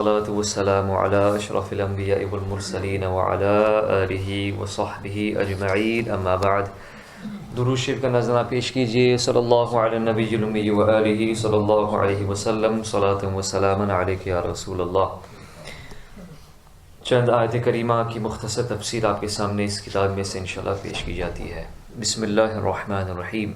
والصلاة والسلام على أشرف الأنبياء والمرسلين وعلى آلہ وصحبہ اجمعین اما بعد۔ درود شریف کا نذرانہ پیش کیجیے۔ صلی اللہ علی النبی الامی وآلہ صلی اللہ علیہ وسلم، صلاۃ و سلاما علیک یا رسول اللہ۔ چند آیت کریمہ کی مختصر تفسیر آپ کے سامنے اس کتاب میں سے انشاءاللہ پیش کی جاتی ہے۔ بسم اللہ الرحمن الرحیم۔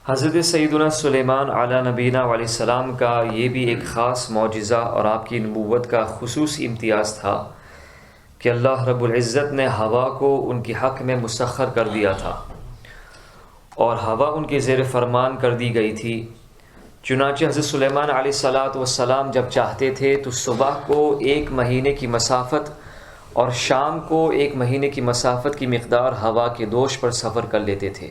حضرت سیدنا سلیمان علیہ نبینا علیہ السلام کا یہ بھی ایک خاص معجزہ اور آپ کی نبوت کا خصوصی امتیاز تھا کہ اللہ رب العزت نے ہوا کو ان کے حق میں مسخر کر دیا تھا اور ہوا ان کے زیر فرمان کر دی گئی تھی۔ چنانچہ حضرت سلیمان علیہ السلام جب چاہتے تھے تو صبح کو 1 مہینے کی مسافت اور شام کو 1 مہینے کی مسافت کی مقدار ہوا کے دوش پر سفر کر لیتے تھے۔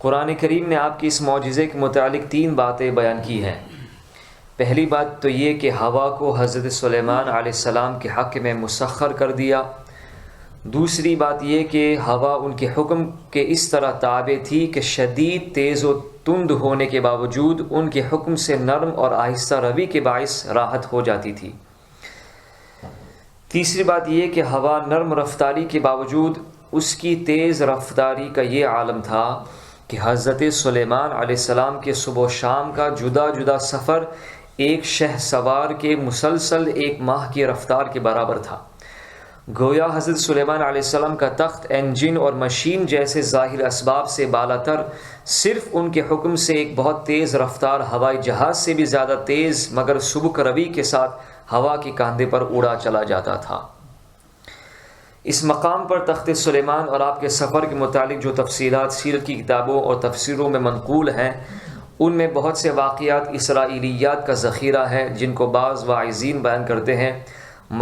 قرآن کریم نے آپ کی اس معجزے کے متعلق 3 باتیں بیان کی ہیں۔ پہلی بات تو یہ کہ ہوا کو حضرت سلیمان علیہ السلام کے حق میں مسخر کر دیا۔ دوسری بات یہ کہ ہوا ان کے حکم کے اس طرح تابع تھی کہ شدید تیز و تند ہونے کے باوجود ان کے حکم سے نرم اور آہستہ روی کے باعث راحت ہو جاتی تھی۔ تیسری بات یہ کہ ہوا نرم رفتاری کے باوجود اس کی تیز رفتاری کا یہ عالم تھا کہ حضرت سلیمان علیہ السلام کے صبح و شام کا جدا جدا سفر ایک شہ سوار کے مسلسل 1 ماہ کی رفتار کے برابر تھا۔ گویا حضرت سلیمان علیہ السلام کا تخت انجن اور مشین جیسے ظاہر اسباب سے بالاتر صرف ان کے حکم سے ایک بہت تیز رفتار ہوائی جہاز سے بھی زیادہ تیز مگر سبک روی کے ساتھ ہوا کے کاندھے پر اڑا چلا جاتا تھا۔ اس مقام پر تخت سلیمان اور آپ کے سفر کے متعلق جو تفصیلات سیرت کی کتابوں اور تفسیروں میں منقول ہیں ان میں بہت سے واقعات اسرائیلیات کا ذخیرہ ہے جن کو بعض واعظین بیان کرتے ہیں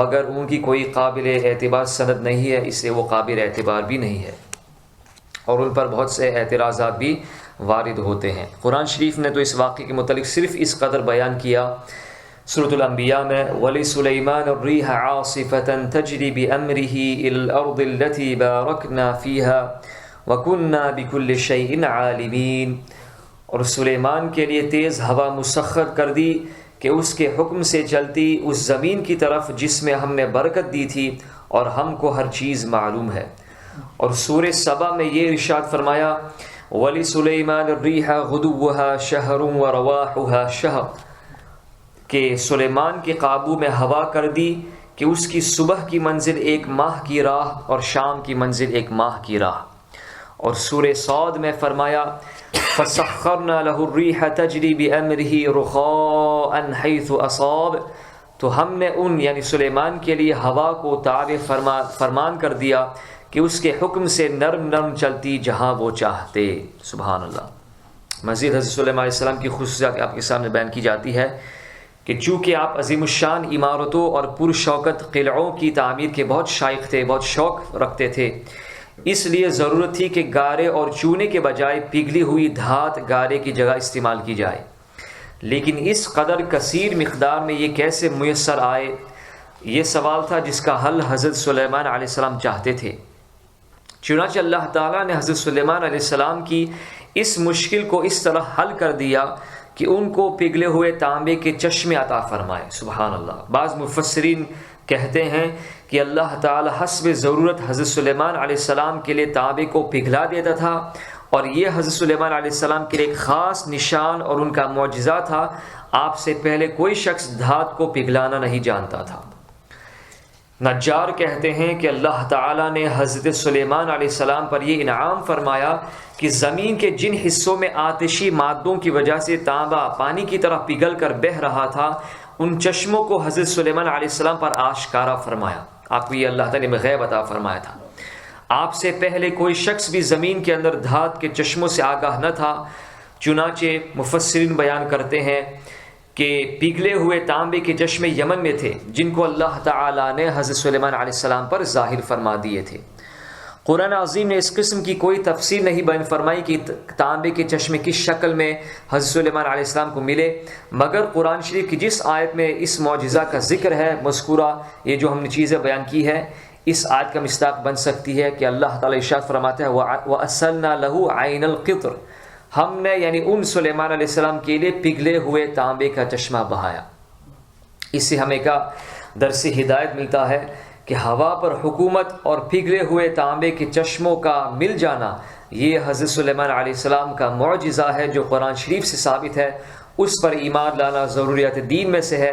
مگر ان کی کوئی قابل اعتبار سند نہیں ہے، اس لیے وہ قابل اعتبار بھی نہیں ہے اور ان پر بہت سے اعتراضات بھی وارد ہوتے ہیں۔ قرآن شریف نے تو اس واقعے کے متعلق صرف اس قدر بیان کیا سورۃ الانبیاء میں وَلِسُلَيْمَانَ الرِّيحَ عَاصِفَةً تَجْرِي بِأَمْرِهِ إِلَى الْأَرْضِ الَّتِي بَارَكْنَا فِيهَا وَكُنَّا بِكُلِّ شَيْءٍ عَالِمِينَ۔ اور سلیمان کے لیے تیز ہوا مسخر کر دی کہ اس کے حکم سے چلتی اس زمین کی طرف جس میں ہم نے برکت دی تھی اور ہم کو ہر چیز معلوم ہے۔ اور سورہ سبا میں یہ ارشاد فرمایا وَلِسُلَيْمَانَ الرِّيحَ غُدُوُّهَا شَهْرٌ وَرَوَاحُهَا شَهْرٌ کہ سلیمان کے قابو میں ہوا کر دی کہ اس کی صبح کی منزل 1 ماہ کی راہ اور شام کی منزل 1 ماہ کی راہ۔ اور سورہ صاد میں فرمایا فَسَخَّرْنَا لَهُ الرِّيحَ تَجْرِي بِأَمْرِهِ رُخَاءً حَيْثُ أَصَابَ تو ہم نے ان یعنی سلیمان کے لیے ہوا کو تابع فرمان کر دیا کہ اس کے حکم سے نرم نرم چلتی جہاں وہ چاہتے۔ سبحان اللہ۔ مزید حضرت سلیمان علیہ السلام کی خصوصیات آپ کے سامنے بیان کی جاتی ہے کہ چونکہ آپ عظیم الشان عمارتوں اور پرشوکت قلعوں کی تعمیر کے بہت شائق تھے، بہت شوق رکھتے تھے، اس لیے ضرورت تھی کہ گارے اور چونے کے بجائے پگھلی ہوئی دھات گارے کی جگہ استعمال کی جائے، لیکن اس قدر کثیر مقدار میں یہ کیسے میسر آئے، یہ سوال تھا جس کا حل حضرت سلیمان علیہ السلام چاہتے تھے۔ چنانچہ اللہ تعالیٰ نے حضرت سلیمان علیہ السلام کی اس مشکل کو اس طرح حل کر دیا کہ ان کو پگھلے ہوئے تانبے کے چشمے عطا فرمائے۔ سبحان اللہ۔ بعض مفسرین کہتے ہیں کہ اللہ تعالی حسب ضرورت حضرت سلیمان علیہ السلام کے لیے تانبے کو پگھلا دیتا تھا اور یہ حضرت سلیمان علیہ السلام کے لیے ایک خاص نشان اور ان کا معجزہ تھا۔ آپ سے پہلے کوئی شخص دھات کو پگھلانا نہیں جانتا تھا۔ نجار کہتے ہیں کہ اللہ تعالیٰ نے حضرت سلیمان علیہ السلام پر یہ انعام فرمایا کہ زمین کے جن حصوں میں آتشی مادوں کی وجہ سے تانبا پانی کی طرح پگھل کر بہہ رہا تھا ان چشموں کو حضرت سلیمان علیہ السلام پر آشکارا فرمایا۔ آپ کو یہ اللہ تعالیٰ نے غیب عطا فرمایا تھا۔ آپ سے پہلے کوئی شخص بھی زمین کے اندر دھات کے چشموں سے آگاہ نہ تھا۔ چنانچہ مفسرین بیان کرتے ہیں کہ پگھلے ہوئے تانبے کے چشمے یمن میں تھے جن کو اللہ تعالیٰ نے حضرت سلیمان علیہ السلام پر ظاہر فرما دیے تھے۔ قرآن عظیم نے اس قسم کی کوئی تفسیر نہیں بیان فرمائی کہ تانبے کے چشمے کس شکل میں حضرت سلیمان علیہ السلام کو ملے، مگر قرآن شریف کی جس آیت میں اس معجزہ کا ذکر ہے مذکورہ یہ جو ہم نے چیزیں بیان کی ہے اس آیت کا مصداق بن سکتی ہے کہ اللہ تعالیٰ ارشاد فرماتا ہے وَأَسَلْنَا لَهُ عَيْنَ الْقِطْرِ ہم نے یعنی ان سلیمان علیہ السلام کے لیے پگھلے ہوئے تانبے کا چشمہ بہایا۔ اس سے ہمیں کا درس ہدایت ملتا ہے کہ ہوا پر حکومت اور پگھلے ہوئے تانبے کے چشموں کا مل جانا یہ حضرت سلیمان علیہ السلام کا معجزہ ہے جو قرآن شریف سے ثابت ہے، اس پر ایمان لانا ضروریات دین میں سے ہے۔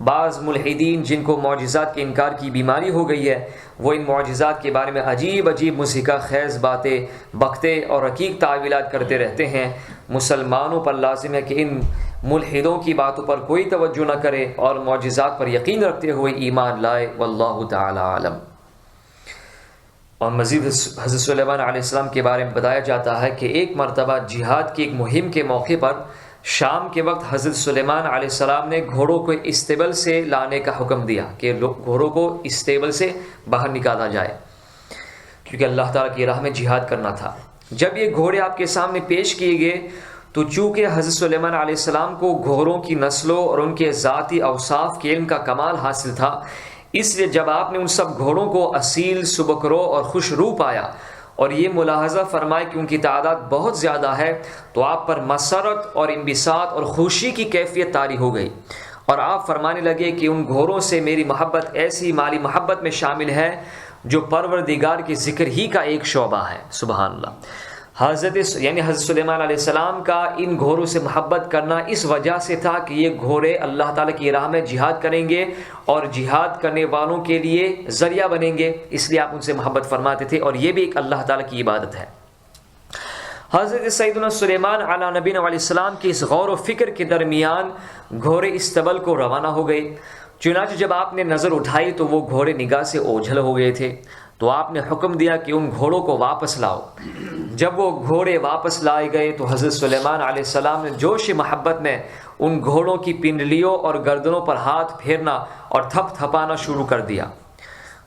بعض ملحدین جن کو معجزات کے انکار کی بیماری ہو گئی ہے وہ ان معجزات کے بارے میں عجیب عجیب مضحکہ خیز باتیں بکتے اور رقیق تعویلات کرتے رہتے ہیں۔ مسلمانوں پر لازم ہے کہ ان ملحدوں کی باتوں پر کوئی توجہ نہ کرے اور معجزات پر یقین رکھتے ہوئے ایمان لائے۔ واللہ تعالی عالم۔ اور مزید حضرت سلیمان علیہ السلام کے بارے میں بتایا جاتا ہے کہ ایک مرتبہ جہاد کی ایک مہم کے موقع پر شام کے وقت حضرت سلیمان علیہ السلام نے گھوڑوں کو استیبل سے لانے کا حکم دیا کہ گھوڑوں کو استیبل سے باہر نکالا جائے، کیونکہ اللہ تعالیٰ کی راہ میں جہاد کرنا تھا۔ جب یہ گھوڑے آپ کے سامنے پیش کیے گئے تو چونکہ حضرت سلیمان علیہ السلام کو گھوڑوں کی نسلوں اور ان کے ذاتی اوصاف کے علم کا کمال حاصل تھا، اس لیے جب آپ نے ان سب گھوڑوں کو اصیل، سبکرو اور خوش رو پایا اور یہ ملاحظہ فرمائے کہ ان کی تعداد بہت زیادہ ہے تو آپ پر مسرت اور انبساط اور خوشی کی کیفیت طاری ہو گئی، اور آپ فرمانے لگے کہ ان گھوڑوں سے میری محبت ایسی مالی محبت میں شامل ہے جو پروردگار کے ذکر ہی کا ایک شعبہ ہے۔ سبحان اللہ۔ حضرت سلیمان علیہ السلام کا ان گھوڑوں سے محبت کرنا اس وجہ سے تھا کہ یہ گھوڑے اللہ تعالیٰ کی راہ میں جہاد کریں گے اور جہاد کرنے والوں کے لیے ذریعہ بنیں گے، اس لیے آپ ان سے محبت فرماتے تھے، اور یہ بھی ایک اللہ تعالیٰ کی عبادت ہے۔ حضرت سیدنا سلیمان علیہ نبینا علیہ السلام کی اس غور و فکر کے درمیان گھوڑے استبل کو روانہ ہو گئے۔ چنانچہ جب آپ نے نظر اٹھائی تو وہ گھوڑے نگاہ سے اوجھل ہو گئے تھے، تو آپ نے حکم دیا کہ ان گھوڑوں کو واپس لاؤ۔ جب وہ گھوڑے واپس لائے گئے تو حضرت سلیمان علیہ السلام نے جوش محبت میں ان گھوڑوں کی پنڈلیوں اور گردنوں پر ہاتھ پھیرنا اور تھپ تھپانا شروع کر دیا۔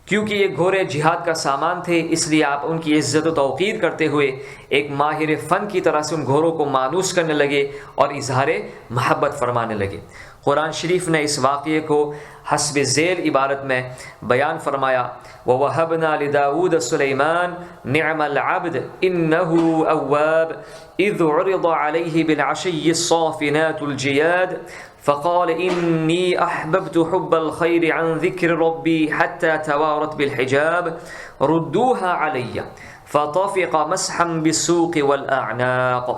کیونکہ یہ گھوڑے جہاد کا سامان تھے اس لیے آپ ان کی عزت و توقیر کرتے ہوئے ایک ماہر فن کی طرح سے ان گھوڑوں کو مانوس کرنے لگے اور اظہار محبت فرمانے لگے۔ قرآن شریف نے اس واقعے کو حسب ذیل عبارت میں بیان فرمایا، وَوَهَبْنَا لِدَاوُودَ سُلَيْمَانَ نِعْمَ الْعَبْدُ إِنَّهُ أَوَّابٌ إِذْ عُرِضَ عَلَيْهِ بِالْعَشِيِّ الصَّافِنَاتُ الْجِيَادُ فَقَالَ إِنِّي أَحْبَبْتُ حُبَّ الْخَيْرِ عَنْ ذِكْرِ رَبِّي حَتَّى تَوَارَتْ بِالْحِجَابِ رُدُّوهَا عَلَيَّ فَطَفِقَ مَسْحًا بِالسُّوقِ وَالْأَعْنَاقِ۔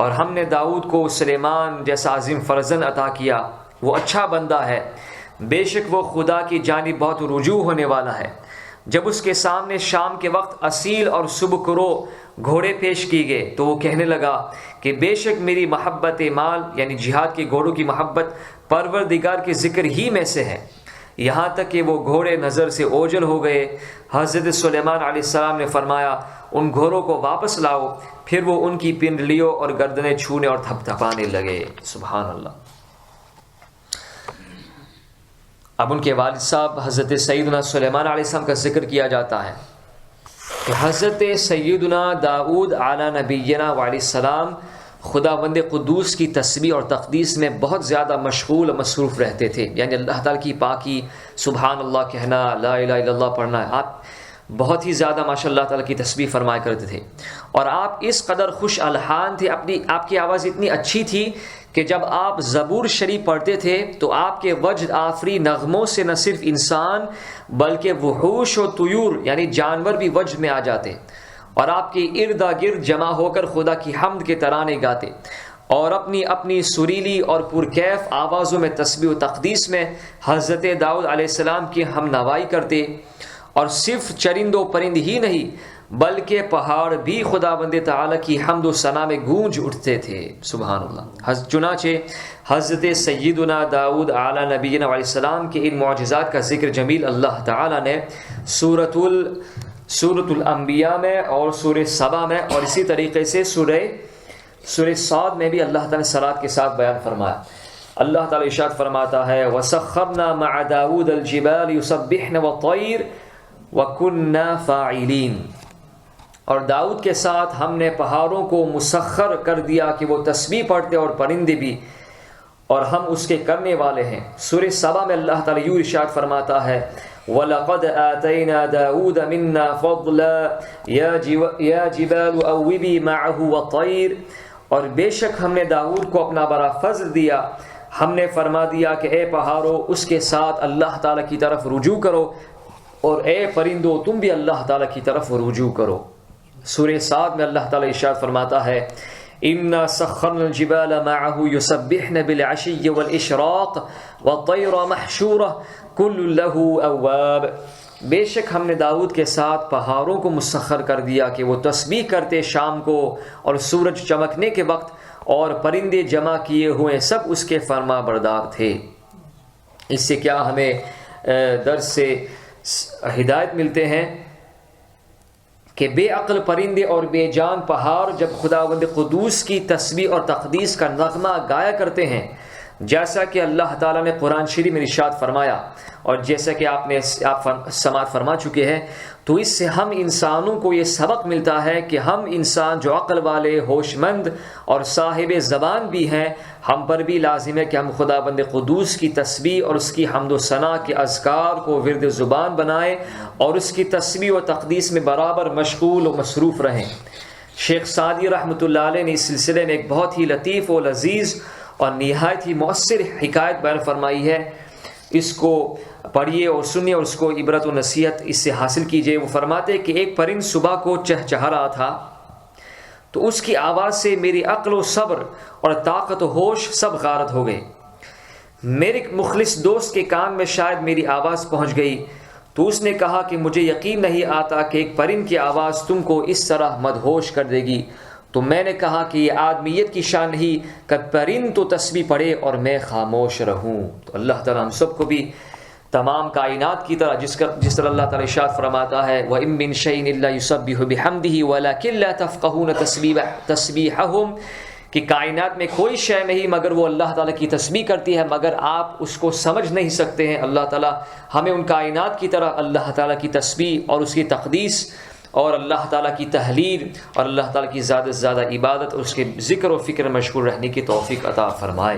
اور ہم نے داؤد کو سلیمان جیسا عظیم فرزند عطا کیا، وہ اچھا بندہ ہے، بے شک وہ خدا کی جانب بہت رجوع ہونے والا ہے۔ جب اس کے سامنے شام کے وقت اصیل اور سبکرو گھوڑے پیش کیے گئے تو وہ کہنے لگا کہ بے شک میری محبت مال یعنی جہاد کے گھوڑوں کی محبت پروردگار کے ذکر ہی میں سے ہے، یہاں تک کہ وہ گھوڑے نظر سے اوجھل ہو گئے۔ حضرت سلیمان علیہ السلام نے فرمایا ان گھوڑوں کو واپس لاؤ، پھر وہ ان کی پنڈلیوں اور گردنیں چھونے اور تھپ تھپانے لگے۔ سبحان اللہ۔ اب ان کے والد صاحب حضرت سیدنا سلیمان علیہ السلام کا ذکر کیا جاتا ہے کہ حضرت سیدنا داؤد علیہ نبینا علیہ السلام خداوند قدوس کی تسبیح اور تقدیس میں بہت زیادہ مشغول و مصروف رہتے تھے، یعنی اللہ تعالیٰ کی پاکی، سبحان اللہ کہنا، لا الہ الا اللہ پڑھنا، آپ بہت ہی زیادہ ماشاء اللہ تعالیٰ کی تسبیح فرمایا کرتے تھے، اور آپ اس قدر خوش الحان تھے، آپ کی آواز اتنی اچھی تھی کہ جب آپ زبور شریف پڑھتے تھے تو آپ کے وجد آفری نغموں سے نہ صرف انسان بلکہ وحوش و طیور یعنی جانور بھی وجد میں آ جاتے اور آپ کے ارد گرد جمع ہو کر خدا کی حمد کے ترانے گاتے اور اپنی اپنی سریلی اور پرکیف آوازوں میں تسبیح و تقدیس میں حضرت داؤد علیہ السلام کی ہم نوائی کرتے، اور صرف چرند و پرند ہی نہیں بلکہ پہاڑ بھی خداوند تعالیٰ کی حمد و ثنا میں گونج اٹھتے تھے۔ سبحان اللہ۔ چنانچہ حضرت سیدنا داؤد اعلیٰ نبینا علیہ السلام کے ان معجزات کا ذکر جمیل اللہ تعالیٰ نے سورۃ الانبیاء میں اور سورہ سبا میں اور اسی طریقے سے سورہ صاد میں بھی اللہ تعالیٰ نے صلات کے ساتھ بیان فرمایا۔ اللہ تعالیٰ ارشاد فرماتا ہے وَسَخَّرْنَا مَعَ دَاوُودَ الْجِبَالِ يُسَبِّحْنَ وَالطَّيْرَ وَكُنَّا فَاعِلِينَ، اور داؤد کے ساتھ ہم نے پہاڑوں کو مسخر کر دیا کہ وہ تسبیح پڑھتے اور پرندے بھی، اور ہم اس کے کرنے والے ہیں۔ سورہ سبا میں اللہ تعالیٰ یوں ارشاد فرماتا ہے وَلَقَدْ آتَيْنَا دَاوُودَ مِنَّا فَضْلًا يَا جِبَالُ أَوِّبِي مَعَهُ وَالطَّيْرِ، اور بے شک ہم نے داؤد کو اپنا بڑا فضل دیا، ہم نے فرما دیا کہ اے پہاڑوں اس کے ساتھ اللہ تعالیٰ کی طرف رجوع کرو، اور اے پرندوں تم بھی اللہ تعالیٰ کی طرف رجوع کرو۔ سورہ صاد میں اللہ تعالیٰ ارشاد فرماتا ہے إِنَّا سَخَّرْنَا الْجِبَالَ مَعَهُ يُسَبِّحْنَ بِالْعَشِيِّ وَالْإِشْرَاقِ وَالطَّيْرَ مَحْشُورَةً كُلٌّ لَهُ أَوَّابٌ، بے شک ہم نے داؤد کے ساتھ پہاڑوں کو مسخر کر دیا کہ وہ تسبیح کرتے شام کو اور سورج چمکنے کے وقت، اور پرندے جمع کیے ہوئے سب اس کے فرما بردار تھے۔ اس سے کیا ہمیں درس سے ہدایت ملتے ہیں کہ بے عقل پرندے اور بے جان پہاڑ جب خداوند قدوس کی تسبیح اور تقدیس کا نغمہ گایا کرتے ہیں، جیسا کہ اللہ تعالیٰ نے قرآن شریف میں ارشاد فرمایا اور جیسا کہ آپ سماعت فرما چکے ہیں، تو اس سے ہم انسانوں کو یہ سبق ملتا ہے کہ ہم انسان جو عقل والے، ہوش مند اور صاحب زبان بھی ہیں، ہم پر بھی لازم ہے کہ ہم خداوند قدوس کی تسبیح اور اس کی حمد و ثنا کے اذکار کو ورد زبان بنائیں اور اس کی تسبیح و تقدیس میں برابر مشغول و مصروف رہیں۔ شیخ سعدی رحمۃ اللہ علیہ نے اس سلسلے میں ایک بہت ہی لطیف و لذیذ اور نہایت ہی مؤثر حکایت بیان فرمائی ہے، اس کو پڑھیے اور سنیے اور اس کو عبرت و نصیحت اس سے حاصل کیجیے۔ وہ فرماتے کہ ایک پرند صبح کو چہچہا رہا تھا، تو اس کی آواز سے میری عقل و صبر اور طاقت و ہوش سب غارت ہو گئے۔ میرے مخلص دوست کے کان میں شاید میری آواز پہنچ گئی، تو اس نے کہا کہ مجھے یقین نہیں آتا کہ ایک پرند کی آواز تم کو اس طرح مدہوش کر دے گی۔ تو میں نے کہا کہ یہ آدمیت کی شان نہیں کہ پرند تو تسبیح پڑھے اور میں خاموش رہوں۔ تو اللہ تعالیٰ ہم سب کو بھی تمام کائنات کی طرح جس طرح اللہ تعالیٰ ارشاد فرماتا ہے وَإِن مِّن شَيْءٍ إِلَّا يُسَبِّحُ بِحَمْدِهِ وَلَكِن لَّا تَفْقَهُونَ تَسْبِيحَهُمْ، کہ کائنات میں کوئی شے نہیں مگر وہ اللہ تعالیٰ کی تسبیح کرتی ہے، مگر آپ اس کو سمجھ نہیں سکتے ہیں۔ اللہ تعالیٰ ہمیں ان کائنات کی طرح اللہ تعالیٰ کی تسبیح اور اس کی تقدیس اور اللہ تعالیٰ کی تحلیل اور اللہ تعالیٰ کی زیادہ سے زیادہ عبادت اور اس کے ذکر و فکر مشغول رہنے کی توفیق عطا فرمائے۔